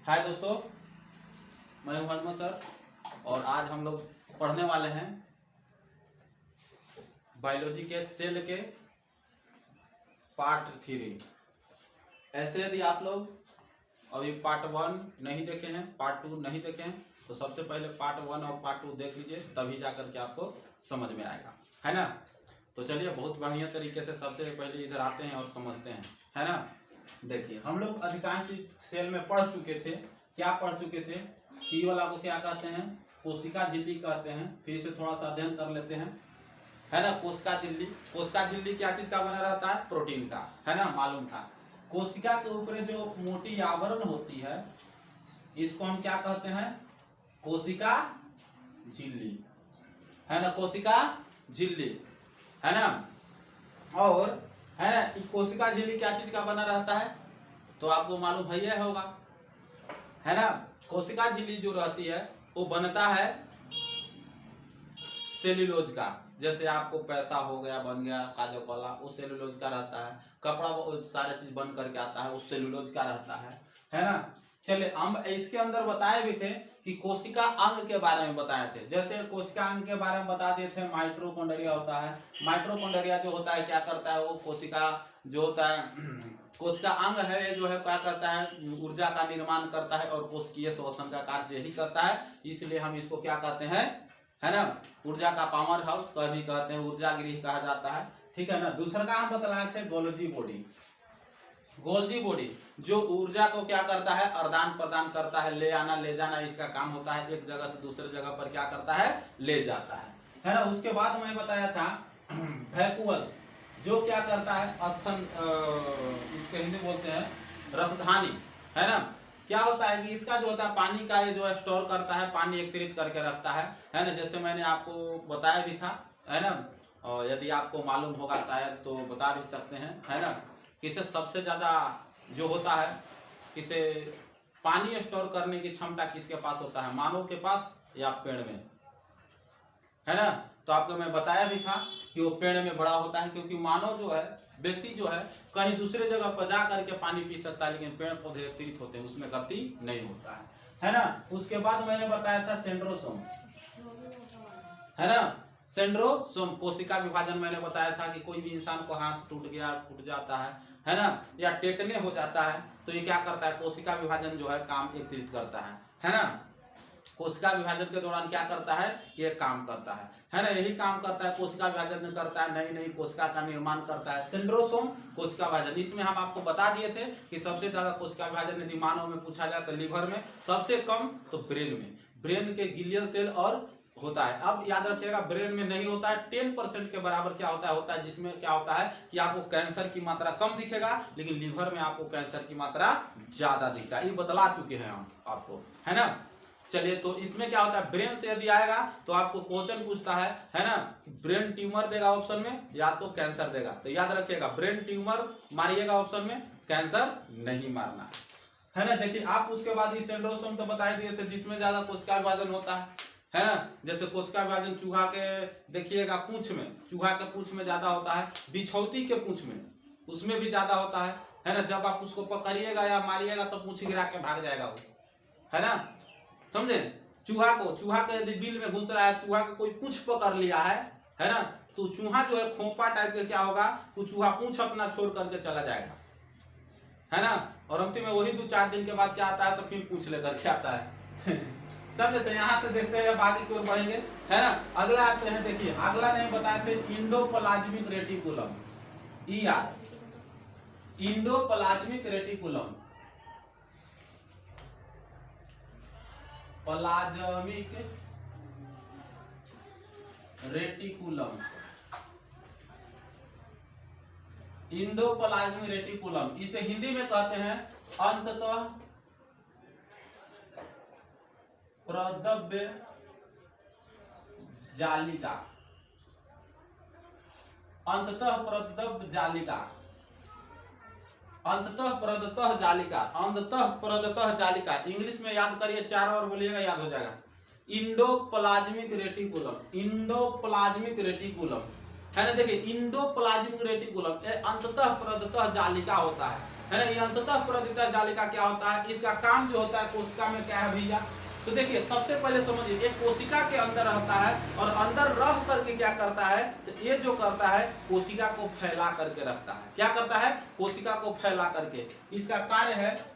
हाय दोस्तों, मैं हूं हनुमान सर और आज हम लोग पढ़ने वाले हैं बायोलॉजी के सेल के पार्ट 3। ऐसे यदि आप लोग अभी पार्ट 1 नहीं देखे हैं, पार्ट 2 नहीं देखे हैं, तो सबसे पहले पार्ट 1 और पार्ट 2 देख लीजिए, तभी जाकर के आपको समझ में आएगा, है ना। तो चलिए बहुत बढ़िया तरीके से सबसे पहले इधर आते हैं और समझते हैं, है ना। देखिए, हम लोग अधिकांश सेल में पढ़ चुके थे। क्या पढ़ चुके थे? ई वाला को क्या कहते हैं? कोशिका झिल्ली कहते हैं। फिर से थोड़ा सा अध्ययन कर लेते हैं, है ना। कोशिका झिल्ली, कोशिका झिल्ली क्या चीज का बना रहता है? प्रोटीन का, है ना, मालूम था। कोशिका के ऊपर जो मोटी आवरण होती है, इसको हम क्या कहते हैं? कोशिका झिल्ली, है ना, कोशिका झिल्ली, है ना। और है कोशिका झिल्ली क्या चीज का बना रहता है? तो आपको मालूम है ये होगा, है ना। कोशिका झिल्ली जो रहती है वो बनता है सेल्यूलोज का। जैसे आपको पैसा हो गया, बन गया काजू कला, वो सेल्यूलोज का रहता है। कपड़ा वो सारे चीज बन करके आता है, वो सेल्यूलोज का रहता है ना। चलिए, हम इसके अंदर बताए भी थे कि कोशिका अंग के बारे में बताए थे। जैसे कोशिका अंग के बारे में बता दिए थे, माइटोकॉन्ड्रिया होता है। माइटोकॉन्ड्रिया जो होता है क्या करता है? वो कोशिका जो होता है, कोशिका अंग है, जो है क्या करता है? ऊर्जा का निर्माण करता है और कोशिकीय श्वसन का कार्य यही करता है। इसलिए हम इसको क्या कहते हैं, है ना, ऊर्जा का पावर हाउस भी कहते हैं, ऊर्जा गृह कहा जाता है, ठीक है ना। दूसरा का हम बतलाए थे गोल्जी बॉडी। गोल्जी बॉडी जो ऊर्जा को क्या करता है? आदान प्रदान करता है, ले आना ले जाना इसका काम होता है। एक जगह से दूसरे जगह पर क्या करता है? ले जाता है ना। उसके बाद मैं बताया था वैक्यूल्स, जो क्या करता है? स्तन, इसके हिंदी बोलते हैं रसधानी, है ना। क्या होता है कि इसका जो होता है पानी का, ये जो है स्टोर करता है, पानी एकत्रित करके रखता है ना। जैसे मैंने आपको बताया भी था, है ना। और यदि आपको मालूम होगा शायद तो बता भी सकते हैं, है ना। किसे सबसे ज्यादा जो होता है, किसे पानी स्टोर करने की क्षमता किसके पास होता है? मानव के पास या पेड़ में, है ना। तो आपको मैं बताया भी था कि वो पेड़ में बड़ा होता है, क्योंकि मानव जो है, व्यक्ति जो है, कहीं दूसरे जगह पर जा करके पानी पी सकता है, लेकिन पेड़ पौधे एकत्रित होते हैं, उसमें गति नहीं होता है ना। उसके बाद मैंने बताया था सेंट्रोसोम, है ना। सेंट्रोसोम कोशिका विभाजन मैंने बताया था कि कोई भी इंसान को हाथ टूट गया, टूट जाता है ना, या टेटने हो जाता है, तो ये क्या करता है? कोशिका विभाजन जो है काम एकत्रित करता है ना। कोशिका विभाजन के दौरान क्या करता है? ये काम करता है ना। यही काम करता है, कोशिका विभाजन करता है, नई नई कोशिका का निर्माण करता है। सेंट्रोसोम कोशिका विभाजन, इसमें हम आपको बता दिए थे कि सबसे ज्यादा कोशिका विभाजन यदि मानव में पूछा जाए तो लिवर में, सबसे कम तो ब्रेन में, ब्रेन के गिलियल सेल और होता है। अब याद रखिएगा, ब्रेन में नहीं होता है, 10% के बराबर क्या होता है, जिसमें क्या होता है कि आपको कैंसर की मात्रा कम दिखेगा, लेकिन लिवर में आपको कैंसर की मात्रा ज्यादा दिखता है। ये बतला चुके हैं हम आपको, है ना। चलिए, तो इसमें क्या होता है? ब्रेन से यदि आएगा तो आपको क्वेश्चन पूछता है ना, ब्रेन ट्यूमर देगा ऑप्शन में या तो कैंसर देगा। तो याद रखिएगा, ब्रेन ट्यूमर मारिएगा ऑप्शन में, कैंसर नहीं मारना, है ना। देखिए, आप उसके बाद इस सेंट्रोसोम तो बता दिए थे जिसमें ज्यादा कोशिका विभाजन होता है ना। जैसे कोशिका विभाजन चूहा के देखिएगा पूंछ में, चूहा के पूंछ में ज्यादा होता है, बिछौती के पूंछ में, उसमें भी ज्यादा होता है ना। जब आप उसको पकड़िएगा या मारिएगा तो पूंछ गिरा के भाग जाएगा वो, है ना, समझे। चूहा के यदि बिल में घुस रहा है, चूहा का कोई पूंछ पकड़ लिया है ना, तो चूहा जो है खोपा टाइप के क्या होगा, तो चूहा पूंछ अपना छोड़ करके चला जाएगा, है ना। और अंतिम में वही 2-4 दिन के बाद क्या आता है? तो फिर पूंछ लेकर के आता है समझे। तो यहाँ से देखते हैं, बाकी की ओर बढ़ेंगे, है ना। अगला आते हैं, देखिए अगला नहीं बताए थे, endoplasmic reticulum, endoplasmic reticulum, plasmic reticulum, endoplasmic reticulum, इसे हिंदी में कहते हैं अंततः प्रद्रव्य जालिका, अंततः प्रद्रव्य जालिका, अंततः प्रदत्तः जालिका, अंततः प्रदत्तः जालिका। इंग्लिश में याद करिए, 4 बार बोलिएगा, याद हो जाएगा। इंडोप्लाज्मिक रेटिकुलम, इंडोप्लाज्मिक रेटिकुलम, है ना। देखिए इंडोप्लाज्मिक रेटिकुलम अंततः प्रदतः जालिका होता है ना। ये अंततः प्रदतः जालिका क्या होता है, इसका काम जो होता है कोशिका में क्या है भैया। तो देखिए सबसे पहले समझिए, एक कोशिका के अंदर रहता है और अंदर रह करके क्या करता है, तो ये जो करता है कोशिका को फैला करके रखता है। क्या करता है, कोशिका को फैला करके। इसका कार्य है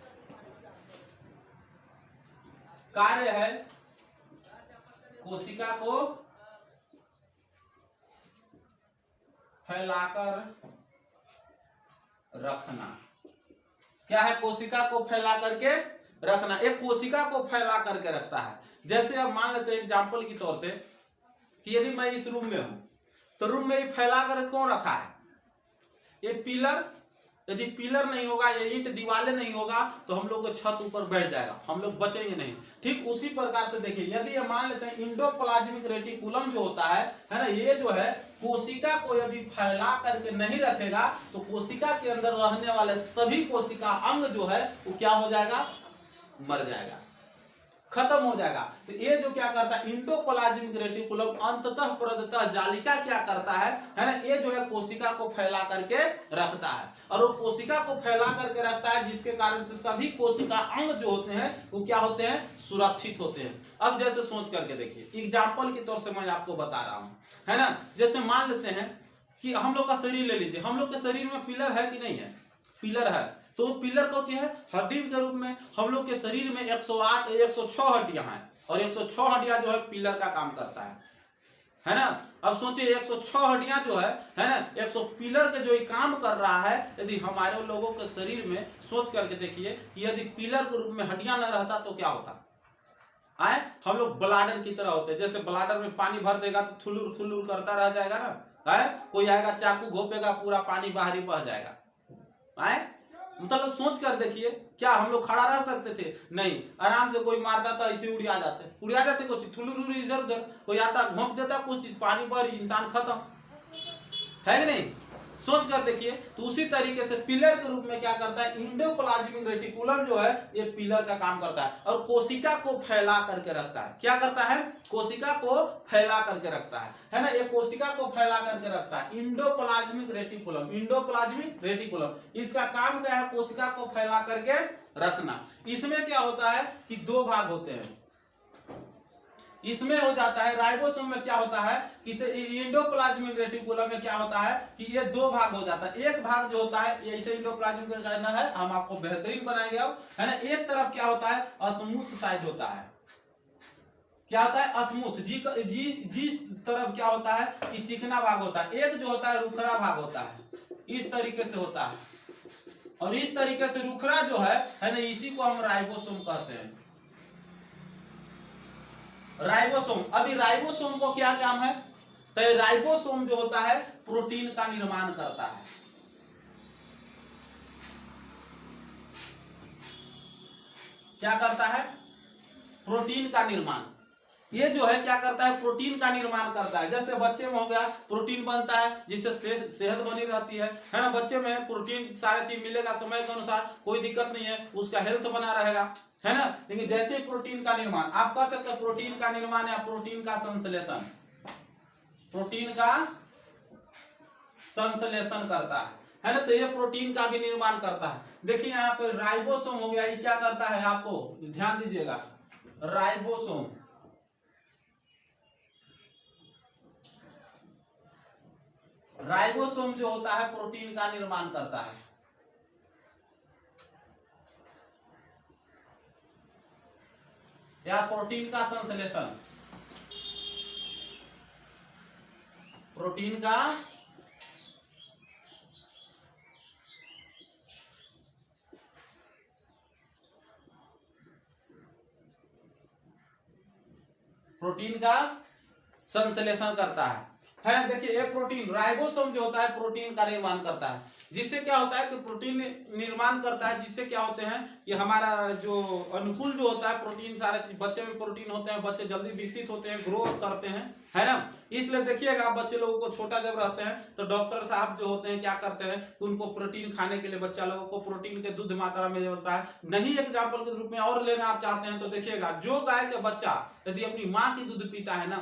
कोशिका को फैलाकर रखना। क्या है, कोशिका को फैला करके रखना। एक कोशिका को फैला करके रखता है। जैसे अब मान लेते हैं एग्जांपल की तौर से कि यदि मैं इस रूम में हूं, तो रूम में ये फैला कर कौन रखा है, ये पिलर। यदि पिलर नहीं होगा, ये ईंट दीवारें नहीं होगा, तो हम लोग को छत ऊपर बैठ जाएगा, हम लोग बचेंगे नहीं। ठीक उसी प्रकार से देखिए, यदि ये मान लेते हैं इंडोप्लाज्मिक रेटिकुलम जो होता है ना, ये जो है कोशिका को यदि फैला करके नहीं रखेगा, तो कोशिका के अंदर रहने वाले सभी कोशिका अंग जो है वो क्या हो जाएगा, मर जाएगा, खत्म हो जाएगा। तो ये जो क्या करता है, इंडोप्लाज्मिक रेटिकुलम अंततः प्रदतः जालिका क्या करता है ना, ये जो है कोशिका को फैला करके रखता है। और वो कोशिका को फैला करके रखता है, जिसके कारण से सभी कोशिका अंग जो होते हैं वो क्या होते हैं, सुरक्षित होते हैं। अब जैसे सोच करके देखिए, एग्जाम्पल के तौर से मैं आपको बता रहा हूं, है ना। जैसे मान लेते हैं कि हम लोग का शरीर ले लीजिए, हम लोग के शरीर में पिलर है कि नहीं है, पिलर है। तो पिलर कौन सी है, हड्डी के रूप में। हम लोग के शरीर में 108 106 हड्डियां हैं, और 106 हड्डियां जो है पिलर का काम करता है ना। अब सोचिए 106 हड्डियां जो है ना, 100 पिलर के जो काम कर रहा है। यदि हमारे लोगों के शरीर में सोच करके देखिए कि यदि पिलर के रूप में हड्डियां न रहता तो क्या होता, आए हम लोग ब्लाडर की तरह होते। जैसे ब्लाडर में पानी भर देगा तो थुलुर थुलुर करता रह जाएगा ना, आए कोई आएगा चाकू घोपेगा, पूरा पानी बाहरी बह जाएगा। आए मतलब सोच कर देखिए, क्या हम लोग खड़ा रह सकते थे, नहीं। आराम से कोई मारता था, ऐसे उड़िया जाते कुछ थुलुर इधर उधर, कोई आता घोंप देता कुछ चीज, पानी भर, इंसान खत्म, है कि नहीं। सोच कर देखिए। तो उसी तरीके से पिलर के रूप में क्या करता है, इंडोप्लाज्मिक रेटिकुलम जो है ये पिलर का काम करता है, और कोशिका को फैला करके रखता है। क्या करता है, कोशिका को फैला करके रखता है ना। ये कोशिका को फैला करके रखता है, इंडोप्लाज्मिक रेटिकुलम। इंडोप्लाज्मिक रेटिकुलम इसका काम क्या है, कोशिका को फैला करके रखना। इसमें क्या होता है कि दो भाग होते हैं। इसमें हो जाता है राइबोसोम में क्या होता है कि इंडोप्लाज्मिक रेटिकुलम में क्या होता है कि ये दो भाग हो जाता है। एक भाग जो होता है ये इसे इंडोप्लाज्मिक करना है, हम आपको बेहतरीन बनाएंगे अब, है ना। एक तरफ क्या होता है, स्मूथ साइड होता है। क्या होता है, स्मूथ। जिस तरफ क्या होता है कि चिकना भाग होता है। एक जो होता है रुखरा भाग होता है, इस तरीके से होता है। और इस तरीके से रुखरा जो है ना, इसी को हम राइबोसोम कहते हैं, राइबोसोम। अभी राइबोसोम को क्या काम है, तो राइबोसोम जो होता है प्रोटीन का निर्माण करता है। क्या करता है, प्रोटीन का निर्माण। ये जो है क्या करता है, प्रोटीन का निर्माण करता है। जैसे बच्चे में हो गया, प्रोटीन बनता है जिससे सेहत बनी रहती है ना। बच्चे में प्रोटीन सारे चीज मिलेगा समय के अनुसार, कोई दिक्कत नहीं है, उसका हेल्थ बना रहेगा, है ना। लेकिन जैसे प्रोटीन का निर्माण, आप कह सकते हैं प्रोटीन का निर्माण या प्रोटीन का संश्लेषण, प्रोटीन का संश्लेषण करता है ना। तो ये प्रोटीन का भी निर्माण करता है। देखिए यहाँ पे राइबोसोम हो गया, ये क्या करता है, आपको ध्यान दीजिएगा, राइबोसोम राइबोसोम जो होता है प्रोटीन का निर्माण करता है। या प्रोटीन का संश्लेषण, प्रोटीन का संश्लेषण करता है ना। देखिए ये प्रोटीन राइबोसोम जो होता है प्रोटीन का निर्माण करता है, जिससे क्या होता है कि प्रोटीन निर्माण करता है, जिससे क्या होते हैं कि हमारा जो अनुकूल जो होता है प्रोटीन, सारे बच्चे में प्रोटीन होते हैं, बच्चे जल्दी विकसित होते हैं, ग्रो करते हैं, है ना। इसलिए देखिएगा बच्चे लोगों को छोटा जब रहते हैं तो डॉक्टर साहब जो होते हैं क्या करते हैं, उनको प्रोटीन खाने के लिए बच्चा लोगों को प्रोटीन के दूध मात्रा में मिलता है। नहीं एग्जाम्पल के रूप में और लेना आप चाहते हैं तो देखिएगा, जो गाय के बच्चा यदि अपनी माँ की दूध पीता है ना,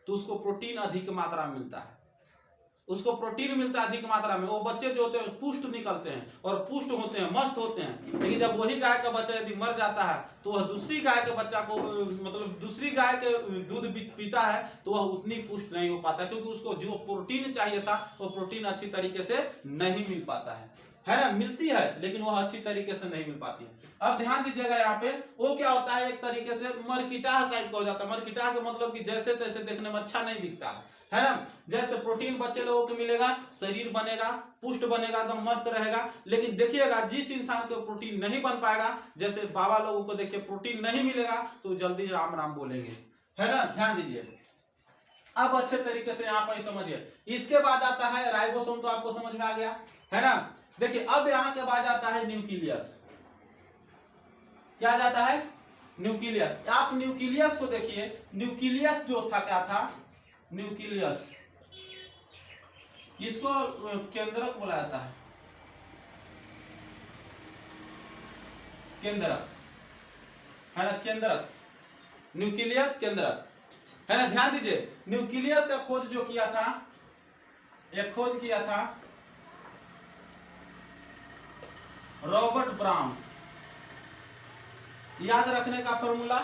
तो उसको प्रोटीन अधिक मात्रा में मिलता है। उसको प्रोटीन मिलता है अधिक मात्रा में, वो बच्चे जो होते हैं पुष्ट निकलते हैं और पुष्ट होते हैं, मस्त होते हैं। लेकिन जब वही गाय का बच्चा यदि मर जाता है तो वह दूसरी गाय के बच्चा को मतलब दूसरी गाय के दूध पीता है तो वह उतनी पुष्ट नहीं हो पाता, क्योंकि उसको जो प्रोटीन चाहिए था वो प्रोटीन अच्छी तरीके से नहीं मिल पाता है ना। मिलती है लेकिन वह अच्छी तरीके से नहीं मिल पाती है। अब ध्यान दीजिएगा यहाँ पे वो क्या होता है, एक तरीके से मरकिटाह टाइप का हो जाता है। मरकिटाह का मतलब कि जैसे तैसे देखने में अच्छा नहीं दिखता है ना। जैसे प्रोटीन बच्चे लोगों को मिलेगा, शरीर बनेगा, पुष्ट बनेगा, एकदम मस्त रहेगा। लेकिन देखिएगा जिस इंसान को प्रोटीन नहीं बन पाएगा, जैसे बाबा लोगों को देखिए प्रोटीन नहीं मिलेगा तो जल्दी राम राम बोलेंगे, है ना। ध्यान दीजिए, अब अच्छे तरीके से यहाँ पर समझिए। इसके बाद आता है राइबोसोम, तो आपको समझ में आ गया है ना। देखिए अब यहाँ के बाद आता है न्यूक्लियस। क्या जाता है? न्यूक्लियस। आप न्यूक्लियस को देखिए, न्यूक्लियस जो था क्या था? न्यूक्लियस, इसको केंद्रक बोला जाता है, केंद्रक है ना, केंद्रक, न्यूक्लियस केंद्रक है ना। ध्यान दीजिए, न्यूक्लियस का खोज जो किया था, एक खोज किया था रॉबर्ट ब्राउन। याद रखने का फॉर्मूला,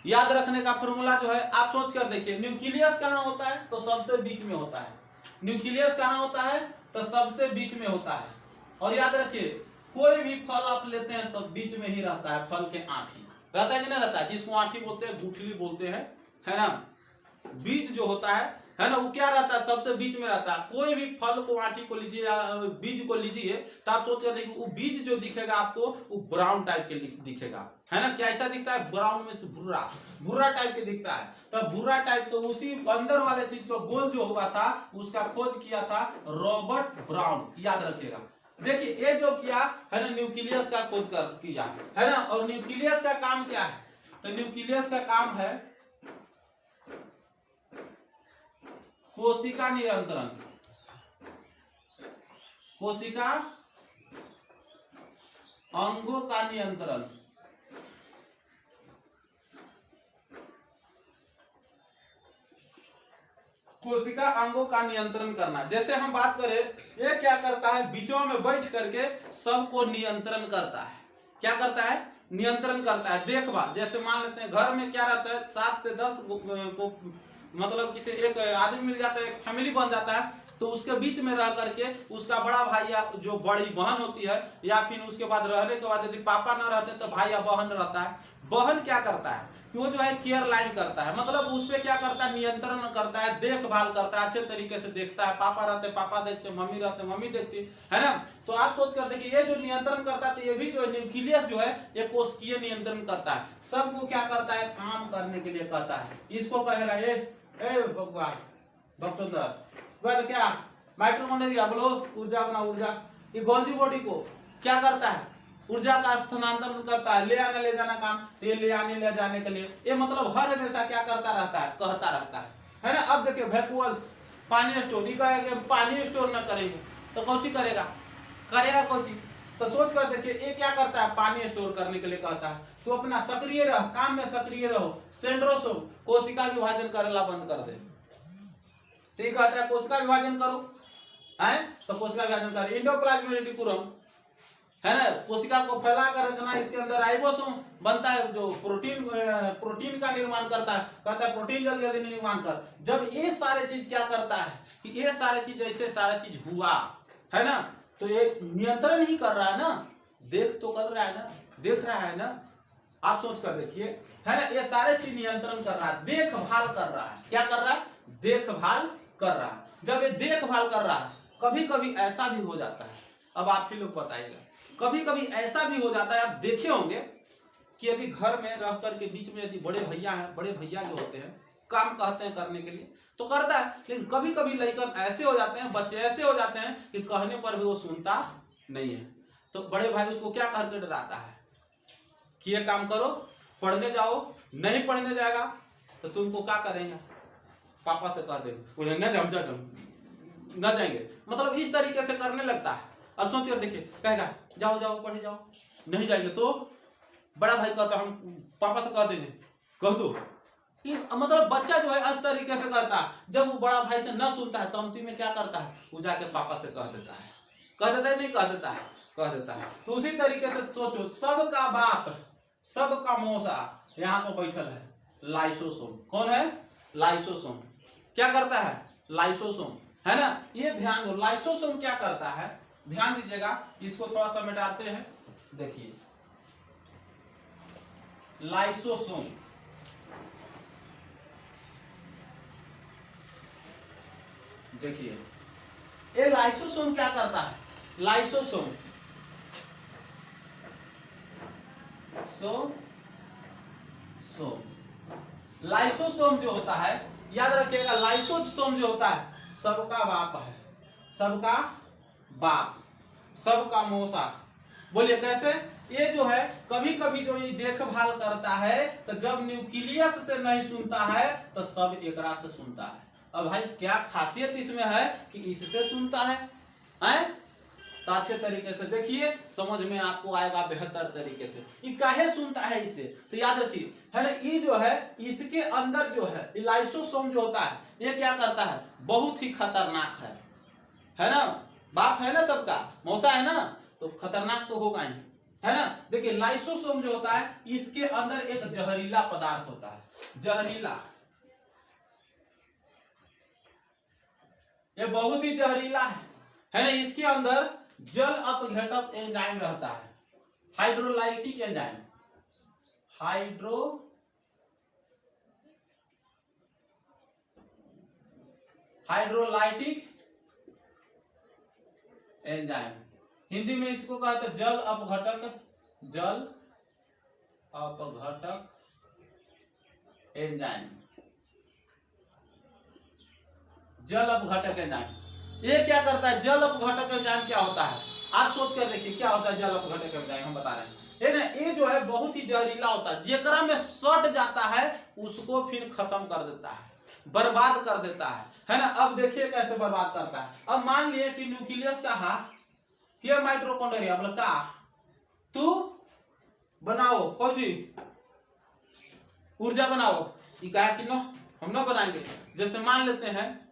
याद रखने का फॉर्मूला जो है आप सोच कर देखिए, न्यूक्लियस कहां होता है? तो सबसे बीच में होता है। न्यूक्लियस कहां होता है? तो सबसे बीच में होता है। और याद रखिए, कोई भी फल आप लेते हैं तो बीच में ही रहता है, फल के आंठी रहता है कि नहीं रहता है? जिसको आंठी बोलते हैं, गुठली बोलते हैं, है ना। बीज जो होता है ना, वो क्या रहता है? सबसे बीच में रहता है। कोई भी फल को, आंठी को लीजिए या बीज को लीजिए तो आप सोच कर देखिए, वो बीज जो दिखेगा आपको वो ब्राउन टाइप के दिखेगा, है ना। कैसा दिखता है? ब्राउन में से भूरा, भूरा टाइप के दिखता है। तो भूरा टाइप, तो उसी अंदर वाले चीज को गोल जो हुआ था उसका खोज किया था रॉबर्ट ब्राउन, याद रखिएगा। देखिए ये जो किया है ना, न्यूक्लियस का खोज कर किया है ना। और न्यूक्लियस का काम क्या है? तो न्यूक्लियस का काम है कोशिका नियंत्रण, कोशिका अंगों का नियंत्रण। कोशिका अंगों का नियंत्रण करना। जैसे हम बात करें, ये क्या करता है? बीचों में बैठ करके सबको नियंत्रण करता है। क्या करता है? नियंत्रण करता है, देखभाल। जैसे मान लेते हैं घर में क्या रहता है, 7 से 10 को मतलब किसी एक आदमी मिल जाता है, एक फैमिली बन जाता है, तो उसके बीच में रह करके उसका बड़ा भाई या जो बड़ी बहन होती है, या फिर उसके बाद रहने के बाद यदि पापा ना रहते तो भाई या बहन रहता है। बहन क्या करता है कि वो जो है केयर लाइन करता है, मतलब उस पर क्या करता है? नियंत्रण करता है, देखभाल करता है, अच्छे तरीके से देखता है। पापा रहते पापा देखते, मम्मी रहते मम्मी देखती, है ना। तो आप सोच कर देखिए, ये जो नियंत्रण करता है, तो ये भी जो न्यूक्लियस जो है ये कोशिकीय नियंत्रण करता है। सबको क्या करता है? काम करने के लिए कहता है। इसको कहेगा ये भक्तों क्या माइटोकॉन्ड्रिया, बोलो ऊर्जा बना, ऊर्जा। ये गोल्जी बॉडी को क्या करता है? ऊर्जा का स्थानांतरण करता है, ले आने ले जाना काम, तो ये ले आने ले जाने के लिए ये मतलब हर हमेशा क्या करता रहता है? कहता रहता है ना। अब देखिए वैक्यूल्स, पानी स्टोर, ये कहेगा पानी स्टोर न करेंगे तो कौन सी करेगा? करेगा कौन सी? तो सोच कर देखिए, ये क्या करता है? पानी स्टोर करने के लिए कहता है। तो अपना सक्रिय रहो, काम में सक्रिय रहो। सेंड्रोसोम, कोशिका विभाजन करेला बंद कर दे, तो ये कहता है कोशिका विभाजन करो, है तो कोशिका विभाजन करो। एंडोप्लाज्मिक रेटिकुलम, है ना, कोशिका को फैला कर रखना। इसके अंदर राइबोसोम बनता है जो प्रोटीन का निर्माण करता है, कहता है प्रोटीन जल्दी जल्दी निर्माण कर। जब ये सारे चीज क्या करता है कि ये सारे चीज ऐसे सारे चीज हुआ, है ना, तो ये नियंत्रण ही कर रहा है ना, देख तो कर रहा है ना, देख रहा है ना। आप सोच कर देखिए, है ना, ये सारे चीज नियंत्रण कर रहा है, देखभाल कर रहा है। क्या कर रहा है? देखभाल कर रहा है। जब ये देखभाल कर रहा है, कभी कभी ऐसा भी हो जाता है, अब आप ही लोग बताइएगा, कभी कभी ऐसा भी हो जाता है, आप देखे होंगे कि यदि घर में रह कर के बीच में यदि बड़े भैया हैं, बड़े भैया जो होते हैं काम कहते हैं करने के लिए तो करता है, लेकिन कभी कभी लड़कन ऐसे हो जाते हैं, बच्चे ऐसे हो जाते हैं कि कहने पर भी वो सुनता नहीं है। तो बड़े भाई उसको क्या करके डराता है कि ये काम करो, पढ़ने जाओ, नहीं पढ़ने जाएगा तो तुमको क्या करेंगे? पापा से कह देंगे न जाएंगे, मतलब इस तरीके से करने लगता है। अब सोच कर देखिए, कहेगा जाओ जाओ पढ़े जाओ, नहीं जाएंगे तो बड़ा भाई कहता हम पापा से कह देंगे, कह दो, मतलब बच्चा जो है इस तरीके से करता है, जब वो बड़ा भाई से न सुनता है तो अंतिम में क्या करता है, वो जाके पापा से कह देता है, कह देता है नहीं कह देता है, कह देता है। तो उसी तरीके से सोचो, सबका बाप सबका मौसा यहाँ पर बैठल है, लाइसोसोम। कौन है? लाइसोसोम। क्या करता है? लाइसोसोम, है ना। ये ध्यान दो, लाइसोसोम क्या करता है, ध्यान दीजिएगा। इसको थोड़ा सा मिटाते हैं, देखिए लाइसोसोम, देखिए ये लाइसोसोम क्या करता है, लाइसोसोम लाइसोसोम जो होता है, याद रखिएगा, लाइसोसोम जो होता है सबका बाप है, सबका बाप, सबका मौसा। बोलिए कैसे? ये जो है कभी कभी जो ये देखभाल करता है, तो जब न्यूक्लियस से नहीं सुनता है तो सब एकरा से सुनता है। अब भाई क्या खासियत इसमें है कि इससे सुनता है, हैं? तो अच्छे तरीके से देखिए, समझ में आपको आएगा बेहतर तरीके से। ये काहे सुनता है इसे, तो याद रखिए, है ना, ये जो है इसके अंदर जो है लाइसोसोम जो होता है, ये क्या करता है, बहुत ही खतरनाक है ना। बाप है ना सबका, मौसा है ना, तो खतरनाक तो होगा ही, है ना। देखिए लाइसोसोम जो होता है, इसके अंदर एक जहरीला पदार्थ होता है, जहरीला, ये बहुत ही जहरीला है ना। इसके अंदर जल अपघटक एंजाइम रहता है, hydrolytic enzyme, hydrolytic enzyme, Hindi में इसको कहते हैं जल अपघटक, जल अपघटक एंजाइम, जल अपघटक एंजाइम। ये क्या करता है, जल अपघटक एंजाइम क्या होता है, आप सोच कर देखिए क्या होता है जल अपघटक एंजाइम, हम बता रहे हैं। ये जो है बहुत ही जहरीला होता है, जेकरा में सट जाता है उसको फिर खत्म कर देता है, बर्बाद कर देता है ना। अब देखिए कैसे बर्बाद करता है। अब मान लिए कि न्यूक्लियस कहा कि माइटोकॉन्ड्रिया, मतलब का तू बनाओ फौजी, ऊर्जा बनाओ, ये कहा कि नो हम ना बनाएंगे। जैसे मान लेते हैं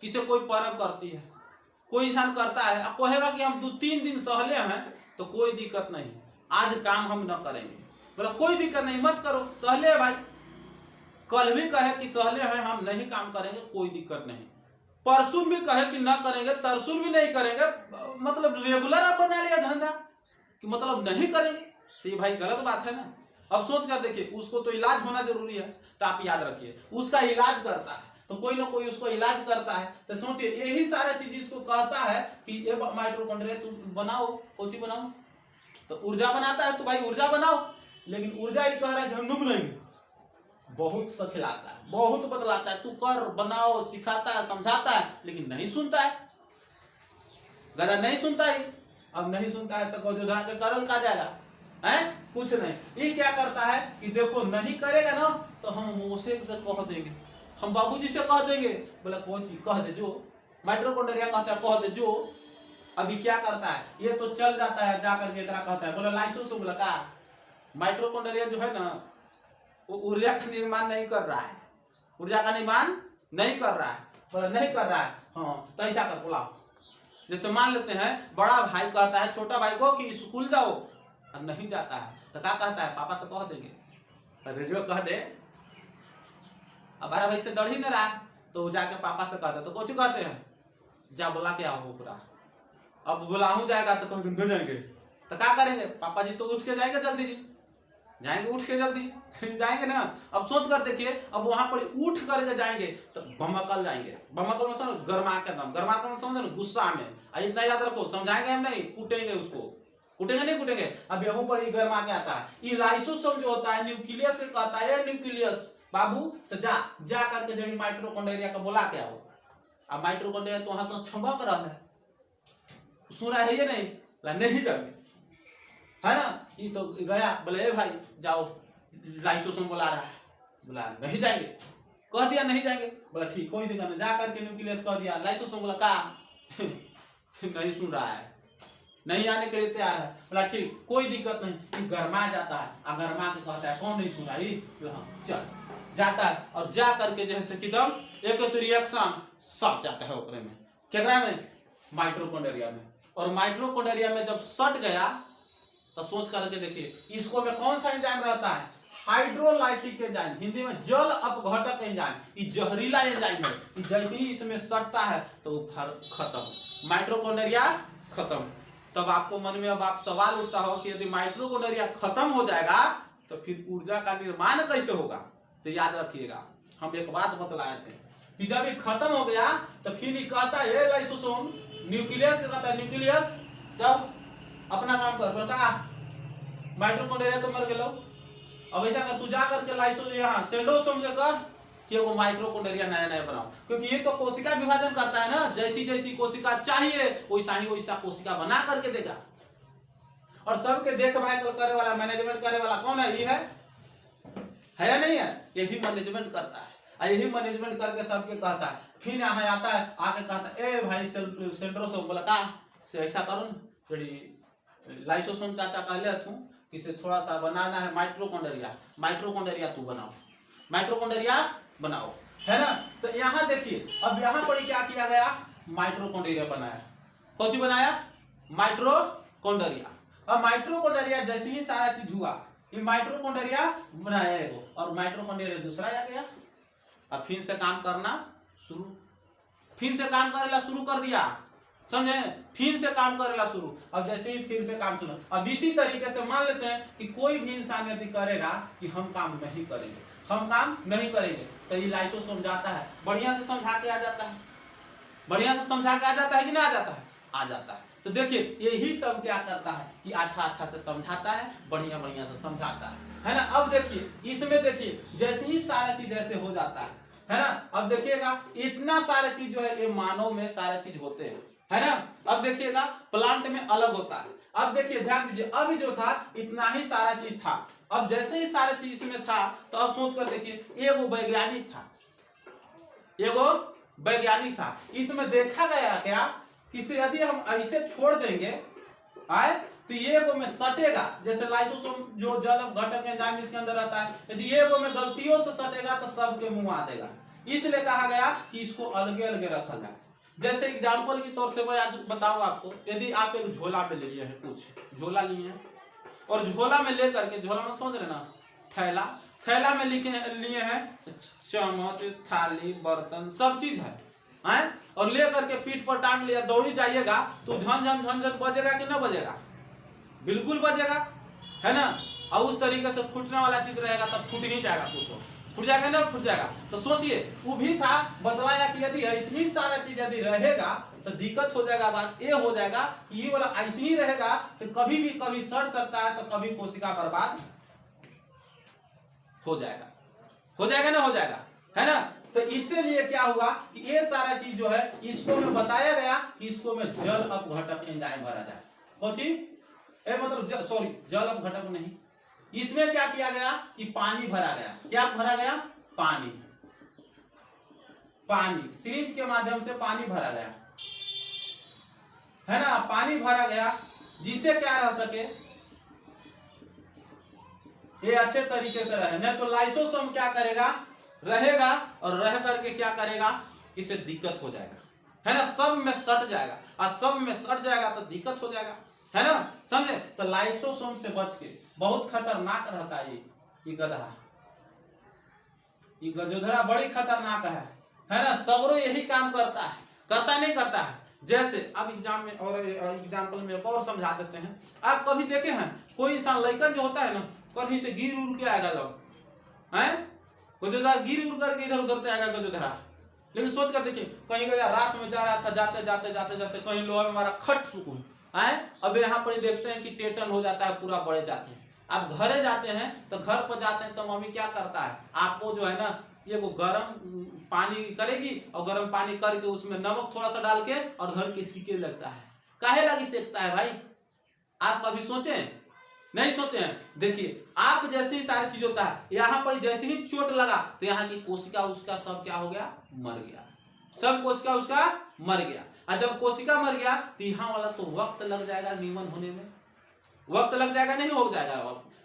किसी कोई पर्व करती है, कोई इंसान करता है, अब कहेगा कि हम 2-3 दिन सहले हैं तो कोई दिक्कत नहीं, आज काम हम न करेंगे, बोला कोई दिक्कत नहीं मत करो, सहले है भाई। कल भी कहे कि सहले हैं हम नहीं काम करेंगे, कोई दिक्कत नहीं। परसों भी कहे कि न करेंगे, तरसों भी नहीं करेंगे, मतलब रेगुलर आप बना लिया धंधा कि मतलब नहीं करेंगे, तो ये भाई गलत बात है ना। अब सोच कर देखिए, उसको तो इलाज होना जरूरी है, तो आप याद रखिए उसका इलाज करता है, तो कोई ना कोई उसको इलाज करता है। तो सोचिए यही सारा चीज इसको कहता है कि ये माइटोकॉन्ड्रिया तुम बनाओ, कोची बनाओ, तो ऊर्जा बनाता है, तो भाई ऊर्जा बनाओ। लेकिन ऊर्जा ही कह रहा है कि हम लोग बनाएंगे, बहुत सखिलाता है, बहुत बतलाता है, तू कर बनाओ, सिखाता है, समझाता है, लेकिन नहीं सुनता है, गधा नहीं सुनता है। अब नहीं सुनता है तो गोधरा के करल का जाएगा, है कुछ नहीं। ये क्या करता है कि देखो नहीं करेगा ना तो हम मौसे से कह देंगे, हम बाबूजी से कह देंगे, बोला कौन चीज कह दे जो, माइटोकॉन्ड्रिया कहता है कह दे जो। अभी क्या करता है, ये तो चल जाता है जाकर के कहता है, बोला लाइसोसोम, बोला का माइटोकॉन्ड्रिया जो है ना वो ऊर्जा का निर्माण नहीं कर रहा है, ऊर्जा का निर्माण नहीं कर रहा है, बोला नहीं कर रहा है, हाँ तो ऐसा कर बुलाओ। जैसे मान लेते हैं बड़ा भाई कहता है छोटा भाई को कि स्कूल जाओ, और नहीं जाता है तो क्या कहता है, पापा से कह देंगे, अरे जो कह दे, अब बड़ा भाई से डर ही नहीं रहा तो जाके पापा से कहते, तो कुछ कहते हैं जा बुला के आओ पूरा। अब बुलाऊं जाएगा तो कहीं मिल जाएंगे, तो क्या करेंगे, पापा जी तो उठ के जाएंगे जल्दी जी, जाएंगे उठ के जल्दी जाएंगे ना। अब सोच कर देखिए, अब वहां पर उठ करके जाएंगे तो बमकल जाएंगे, बमकल में समझ गरमा के दम, गरमा के समझो ना गुस्सा में, इतना याद रखो, समझाएंगे हम नहीं, कूटेंगे उसको, कूटेंगे नहीं कूटेंगे। अब यहाँ पर गरमा के आता है, ये लाइसोसोम जो होता है न्यूक्लियस से कहता है, न्यूक्लियस बाबू से जा करके जड़ी माइटोकॉन्ड्रिया को बुला के आओ। अब माइटोकॉन्ड्रिया तो वहां तो छमक रहा है, सुन रहा है ये नहीं जाएंगे, है ना। ये तो गया, बोले भाई जाओ लाइसोसोम बुला रहा है, बोला नहीं जाएंगे, कह दिया नहीं जाएंगे, बोला ठीक कोई दिक्कत नहीं, जा करके न्यूक्लियस कह दिया, लाइसोसोम बोला का नहीं सुन रहा है, नहीं आने के लिए तैयार है। बोला ठीक, कोई दिक्कत नहीं, कि गरमा जाता है, गरमा के कहता है कौन नहीं सुना ही, चल जाता है और जा करके जैसे एकदम एक तो रिएक्शन सट जाता है ओकरे में, क्या में, माइटोकॉन्ड्रिया में। और माइटोकॉन्ड्रिया में जब सट गया तो सोच करके देखिए, इसको में कौन सा एंजाइम रहता है, हाइड्रोलाइटिक एंजाइम, हिंदी में जल अपघटक एंजाइम। ये जहरीला एंजाइम है, जैसे ही इसमें सटता है तो खत्म, माइटोकॉन्ड्रिया खत्म। तब आपको मन में अब आप सवाल उठता हो कि यदि माइटोकॉन्ड्रिया खत्म हो जाएगा तो फिर ऊर्जा का निर्माण कैसे होगा। तो याद रखिएगा, हम एक बात बतलाए थे कि जब ये खत्म हो गया तो फिर ये कहता है लाइसोसोम, न्यूक्लियस कहता है, न्यूक्लियस जब अपना काम कर बता, माइटोकॉन्ड्रिया तो मर गए। अब ऐसा कर, तू जा करके लाइसो यहाँ सेंट्रोसोम जगह कि वो माइटोकॉन्ड्रिया नया नया बनाओ, क्योंकि ये तो कोशिका विभाजन करता है ना, जैसी जैसी कोशिका चाहिए वैसा ही वैसा कोशिका बना करके देगा। और सबके देखभाल करे वाला, मैनेजमेंट करे वाला कौन है, ये है या नहीं है, यही मैनेजमेंट करता है। यही मैनेजमेंट करके सबके कहता है, फिर यहाँ आता है, आके कहता है ए भाई सेंट्रोसोम, बोला का से ऐसा करो ना, लाइसोसोम चाचा कहले थू इसे थोड़ा सा बनाना है माइटोकॉन्ड्रिया, माइटोकॉन्ड्रिया तू बनाओ, माइटोकॉन्ड्रिया बनाओ, है ना। तो यहाँ देखिए, अब यहाँ पर क्या किया गया, माइटोकॉन्ड्रिया बनाया, कौन सी बनाया, माइटोकॉन्ड्रिया। अब माइटोकॉन्ड्रिया जैसे ही सारा चीज हुआ, ये माइटोकॉन्ड्रिया बनाया है और माइटोकॉन्ड्रिया दूसरा आ गया। अब फिर से काम करना शुरू, फिर से काम करेला शुरू कर दिया, समझे, फिर से काम करेला शुरू। अब जैसे ही फिर से काम शुरू, अब इसी तरीके से मान लेते हैं कि कोई भी इंसान यदि करेगा कि हम काम नहीं करेंगे, हम काम नहीं करेंगे, तो ये लाइसोसोम जाता है, बढ़िया से समझा के आ जाता है, बढ़िया से समझा के आ जाता है कि नहीं आ जाता है, आ जाता है। तो देखिए यही सब क्या करता है कि अच्छा से समझाता है, बढ़िया बढ़िया से समझाता है ना। अब देखिए इसमें देखिए जैसे ही सारा चीज ऐसे हो जाता है ना। अब देखिएगा इतना सारा चीज जो है ये मानव में सारा चीज होते हैं, है ना। अब देखिएगा प्लांट में अलग होता है। अब देखिए ध्यान दीजिए, अभी जो था इतना ही सारा चीज था, अब जैसे ही सारा चीज इसमें था तो अब सोच कर देखिए एगो वैज्ञानिक था, एगो वैज्ञानिक था, इसमें देखा गया क्या कि यदि हम ऐसे छोड़ देंगे आए तो ये को में सटेगा, जैसे लाइसोसोम जो जल घटक एंजाइम इसके अंदर रहता है, यदि ये को में गलतियों से सटेगा तो सबके मुंह आ देगा, इसलिए कहा गया कि इसको अलगे अलगे रखा जाए। जैसे एग्जाम्पल की तौर से मैं आज बताऊं आपको, यदि आप एक झोला में ले लिए हैं, कुछ झोला लिए हैं और झोला में ले करके, झोला में समझ रहे ना, थैला, थैला में लिए हैं चम्मच, थाली, बर्तन, सब चीज है और ले करके पीठ पर टांग लिया, दौड़ी जाइएगा तो झन झन बजेगा कि ना बजेगा, बिल्कुल बजेगा, है ना। और उस तरीके से फूटने वाला चीज रहेगा तब फूट नहीं जाएगा, कुछ फूट जाएगा ना, फूट जाएगा। तो सोचिए वो भी था, बतलाया कि यदि ऐसी सारा चीज यदि रहेगा तो दिक्कत हो जाएगा। बात ये हो जाएगा कि ये वाला ऐसे ही रहेगा तो कभी भी कभी सड़ सकता है, तो कभी कोशिका बर्बाद हो जाएगा, हो जाएगा ना, हो जाएगा, है ना। तो इसलिए क्या हुआ कि ये सारा चीज जो है इसको में बताया गया कि इसको में जल अपघटक एंजाइम भरा जाए, कौन चीज, मतलब सॉरी जल अपघटक नहीं, इसमें क्या किया गया कि पानी भरा गया, क्या भरा गया, पानी, पानी सिरिंज के माध्यम से पानी भरा गया, है ना, पानी भरा गया, जिससे क्या रह सके, ये अच्छे तरीके से रहे। नहीं तो लाइसोसोम क्या करेगा, रहेगा और रह करके क्या करेगा, इसे दिक्कत हो जाएगा, है ना, सब में सट जाएगा, और सब में सट जाएगा तो दिक्कत हो जाएगा, है ना, समझे। तो लाइसोसोम से बच के, बहुत खतरनाक रहता है ये गधा, ये गजोधरा बड़ी खतरनाक है ना, सगरो यही काम करता है, करता नहीं करता है। जैसे अब एग्जाम में और एग्जाम्पल में एक और समझा देते हैं, आप कभी देखे हैं कोई इंसान लड़कन जो होता है ना, कहीं से गिर उड़ के आएगा, जब है गजोधरा गिर उड़ करके इधर उधर से आएगा गजोधरा, लेकिन सोच कर देखिए कहीं गया, रात में जा रहा था, जाते जाते जाते जाते कहीं लोहा में मारा, खट सुकून है। अब यहाँ पर देखते हैं कि टेटन हो जाता है, पूरा बढ़ जाते हैं। आप घरे जाते हैं तो घर पर जाते हैं तो मम्मी क्या करता है, आपको जो है ना ये वो गर्म पानी करेगी और गर्म पानी करके उसमें नमक थोड़ा सा डाल के और धर के सीके लगता है, काहे लगी सेकता है भाई, आप कभी सोचे, नहीं सोचे हैं। देखिए आप जैसे ही सारी चीज होता है, यहाँ पर जैसे ही चोट लगा तो यहाँ की कोशिका उसका सब क्या हो गया, मर गया, सब कोशिका उसका मर गया। और जब कोशिका मर गया तो यहाँ वाला तो वक्त लग जाएगा नीमन होने में, वक्त लग जाएगा, नहीं हो जाएगा।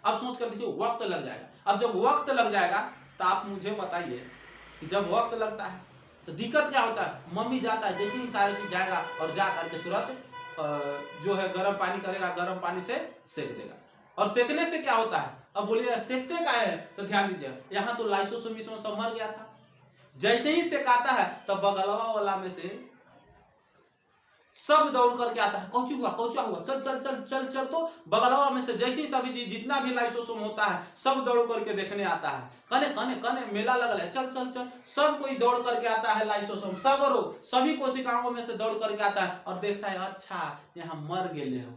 अब सोच कर देखिए, वक्त लग जाएगा। अब जब वक्त लग जाएगा तो आप मुझे बताइए कि जब वक्त लगता है तो दिक्कत क्या होता है। मम्मी जाता है, जैसे ही सारी चीज जाएगा और जा करके तुरंत जो है गर्म पानी करेगा, गर्म पानी से सेक देगा। और सेकने से क्या होता है, अब बोलिए सेकते का है, तो ध्यान दीजिए यहाँ तो लाइसोसोम सब मर गया था। जैसे ही सेकाता है तब बगलवा वाला में से सब दौड़ करके आता है, कौची हुआ, कौचा हुआ, चल चल चल चल चल। तो बगलवा में से जैसे ही सभी चीज जितना भी लाइसोसोम होता है सब दौड़ करके देखने आता है। कने कने कने मेला लगल है, चल चल चल। सब कोई दौड़ करके आता है, लाइसोसोम सभी कोशिकाओं में से दौड़ करके आता है और देखता है, अच्छा यहाँ मर गए हो।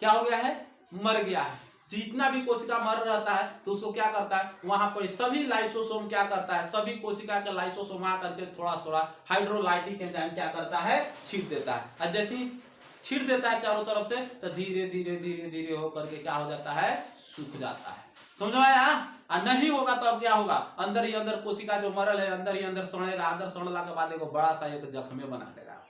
क्या हो गया है, मर गया है। जितना भी कोशिका मर रहता है तो उसको क्या करता है, वहां पर सभी लाइसोसोम क्या करता है, सभी कोशिका के लाइसोसोम आ करके थोड़ा थोड़ा हाइड्रोलाइटिक एंजाइम क्या करता है, छीट देता है। और जैसे ही छीट देता है चारों तरफ से तो धीरे धीरे धीरे धीरे होकर के क्या हो जाता है, सूख जाता है। समझ में आया। और नहीं होगा तो अब क्या होगा, अंदर ही अंदर कोशिका जो मरल है अंदर ही अंदर सड़ेगा, अंदर सड़ला के बाद एक बड़ा सा एक जख्म बना देगा।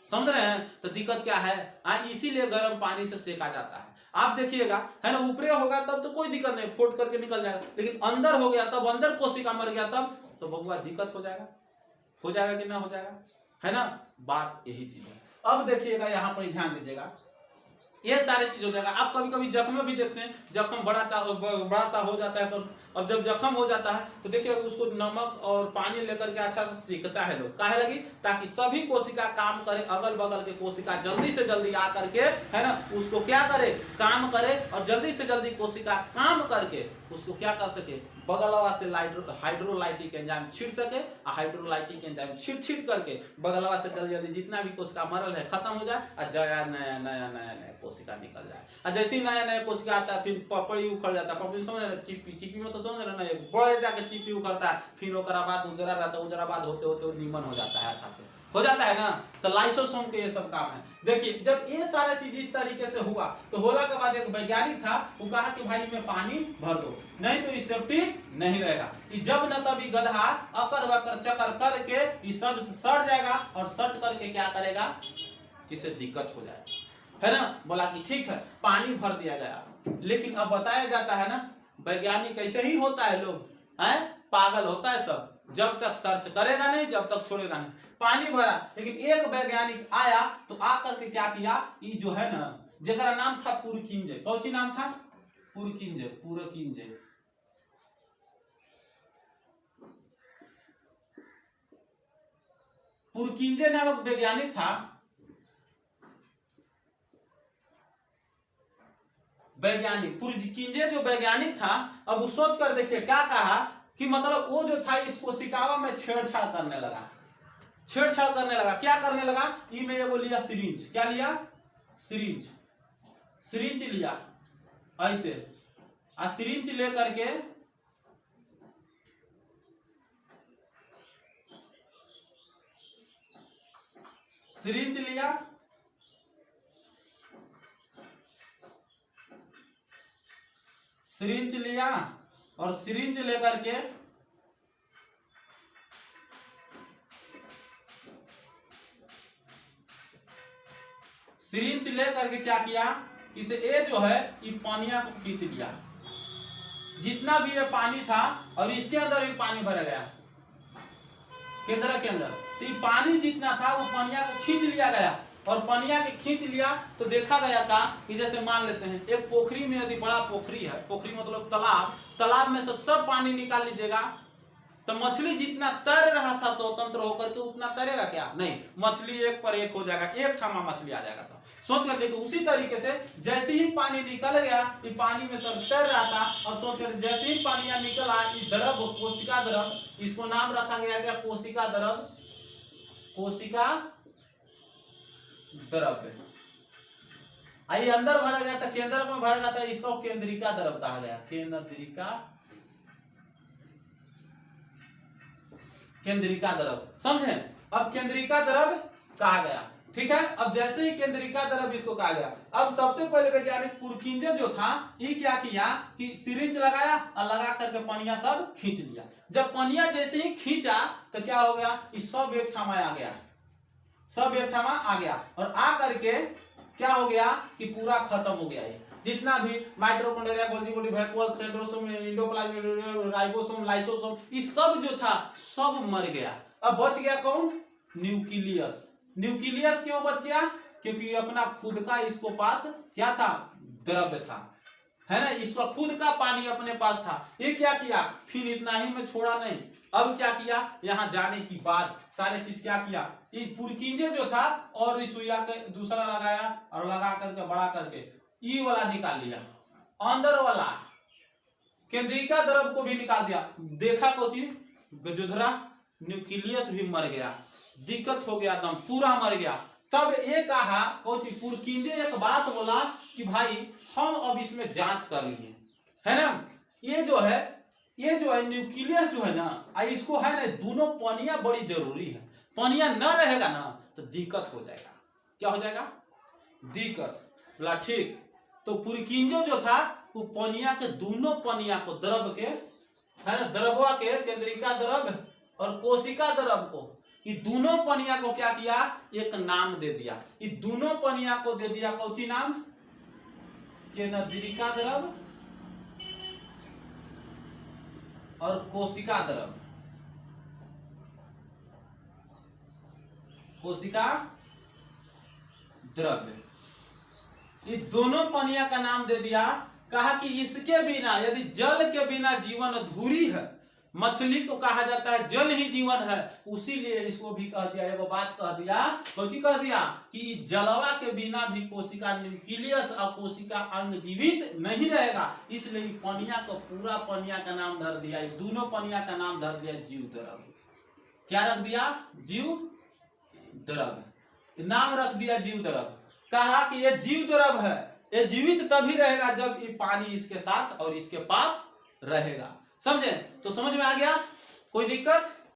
समझ रहे हैं। तो दिक्कत क्या है, इसीलिए गर्म पानी से सेका जाता है। आप देखिएगा, है ना, ऊपरे होगा तब तो कोई दिक्कत नहीं, फोट करके निकल जाएगा। लेकिन अंदर हो गया तब, अंदर कोशिका मर गया तब तो बबुआ दिक्कत हो जाएगा कि ना हो जाएगा, है ना। बात यही चीज है। अब देखिएगा यहाँ पर ध्यान दीजिएगा, ये सारे चीज हो जाएगा। आप कभी कभी जख्म भी देखते हैं, जख्म बड़ा सा हो जाता है। तो अब जब जख्म हो जाता है तो देखिए उसको नमक और पानी लेकर के अच्छा से सीखता है लोग, काहे लगी, ताकि सभी कोशिका काम करे, अगल बगल के कोशिका जल्दी से जल्दी आ करके, है ना, उसको क्या करे, काम करे। और जल्दी से जल्दी कोशिका काम करके उसको क्या कर सके, बगलवा से हाइड्रोलाइटिक एंजाइम छीट सके। हाइड्रोलाइटिक एंजाइम छीट करके बगलवा से जल्दी जल्दी जितना भी कोशिका मरल है खत्म हो जाए और जया नया नया नया नया कोशिका निकल जाए। और जैसे ही नया नया कोशिका आता है फिर पपड़ी उखड़ जाता है। पपड़ी समझ रहे, चिप्पी में तो समझ रहे ना, एक बड़े जाके चिप्पी उखड़ता है, फिर ओकरा बाद उजरा रहता है, उजरा बाद होते होते नीमन हो जाता है, अच्छा से हो जाता है ना। तो लाइसोसोम के ये सब काम है। देखिए जब ये सारा चीज इस तरीके से हुआ तो होला के बाद एक वैज्ञानिक था, वो कहा कि भाई में पानी भर दो, नहीं तो इस सेफ्टी नहीं रहेगा। जब न तभी गधा अकर बकर चकर करके ये सब सड़ जाएगा और सट करके क्या करेगा, जिससे दिक्कत हो जाए, है ना। बोला कि ठीक है, पानी भर दिया गया। लेकिन अब बताया जाता है ना, वैज्ञानिक ऐसे ही होता है, लोग हैं पागल होता है सब, जब तक सर्च करेगा नहीं, जब तक छोड़ेगा नहीं। पानी भरा, लेकिन एक वैज्ञानिक आया तो आकर के क्या किया, ये जो है ना, जगरा नाम था पुरकिंजे, कौची नाम था, पुरकिंजे नामक वैज्ञानिक था। वैज्ञानिक पुरकिंजे जो वैज्ञानिक था, अब वो सोच कर देखिए क्या कहा कि मतलब वो जो था इस कोशिकाओं में छेड़छाड़ करने लगा। क्या करने लगा, ई में वो लिया सिरिंज, क्या लिया, सिरिंज लिया ऐसे, सिरिंज लेकर के सिरिंज लिया, और सिरिंज लेकर के क्या किया, इसे ये जो है ये पानिया को खींच लिया, जितना भी ये पानी था, और इसके अंदर भी पानी भरा गया केंद्र के अंदर। तो ये पानी जितना था वो पानिया को खींच लिया गया, और पानिया के खींच लिया तो देखा गया था कि जैसे मान लेते हैं एक पोखरी में, यदि बड़ा पोखरी है, पोखरी मतलब तालाब में से सब पानी निकाल लीजिएगा तो मछली जितना तैर रहा था स्वतंत्र होकर के उतना तैरेगा क्या, नहीं, मछली एक पर एक हो जाएगा, एक ठामा मछली आ जाएगा सब। सोच कर देखो, उसी तरीके से जैसे ही पानी निकल गया, ये पानी में सब तैर रहा था, और सोच कर जैसे ही पानी निकल आया, द्रव कोशिका द्रव, इसको नाम रखा गया क्या, कोशिका द्रव्य। आइए अंदर भरा गया था, केंद्र में भरा जाता है, इसको केंद्रिका द्रव कहा गया, केंद्रिका द्रव, समझे। अब केंद्रिका द्रव कहा गया, ठीक है। अब जैसे ही केंद्रिका द्रव इसको कहा गया, अब सबसे पहले वैज्ञानिक पुरकिंजे जो था, ये क्या किया कि सिरिंज लगाया और लगा करके पनिया सब खींच लिया। जब पनिया जैसे ही खींचा तो क्या हो गया, इस सब एक ठामा आ गया, सब एक ठमा आ गया और आ करके क्या हो गया कि पूरा खत्म हो गया। ये जितना भी mitochondria, Golgi Golgi vacuole, centrosome, endoplasm, ribosome, lysosome, ये सब जो था सब मर गया। अब बच गया कौन? न्यूक्लियस। न्यूक्लियस क्यों बच गया? क्योंकि अपना खुद का इसको पास क्या था? द्रव्य था, है ना, इसका खुद का पानी अपने पास था। ये क्या किया? फिर इतना ही में छोड़ा नहीं, अब क्या किया? यहाँ जाने की बाद सारे चीज क्या किया? ये पुरकिंजे जो था और इस सुइया के दूसरा लगाया और लगा करके बड़ा करके ई वाला निकाल लिया, अंदर वाला केंद्रिका द्रव को भी निकाल दिया। देखा कोची गजुधरा न्यूक्लियस भी मर गया, दिक्कत हो गया, दम पूरा मर गया। तब ये कहा कोची पुरकिंजे एक बात बोला कि भाई हम अब इसमें जांच कर लिए, है ना, ये जो है न्यूक्लियस जो है ना, इसको है ना दोनों पनिया बड़ी जरूरी है। पनिया न रहेगा ना तो दिक्कत हो जाएगा। क्या हो जाएगा? दिक्कत। बोला ठीक। तो पुरकिंजो जो था वो पनिया के दोनों पनिया को द्रव के, है ना, द्रव्य के केंद्रिका द्रव और कोशिका द्रव को, ये दोनों पनिया को क्या किया? एक नाम दे दिया। ये दोनों पनिया को दे दिया कौची नाम? केंद्रिका द्रव और कोशिका द्रव। कोशिका द्रव्य, ये दोनों पनिया का नाम दे दिया। कहा कि इसके बिना, यदि जल के बिना जीवन अधूरी है, मछली को कहा जाता है जल ही जीवन है, उसीलिए इसको भी कह दिया, एगो बात कह दिया, कौची कह दिया कि जलवा के बिना भी कोशिका न्यूक्लियस और कोशिका अंग जीवित नहीं रहेगा। इसलिए पनिया को पूरा पनिया का नाम धर दिया, दोनों पनिया का नाम धर दिया जीव द्रव। क्या रख दिया? जीव द्रव नाम रख दिया, जीव द्रव। कहा कि ये जीव द्रव है, ये जीवित तभी रहेगा जब ये पानी इसके साथ और इसके पास रहेगा। समझे? तो समझ में आ गया? कोई दिक्कत?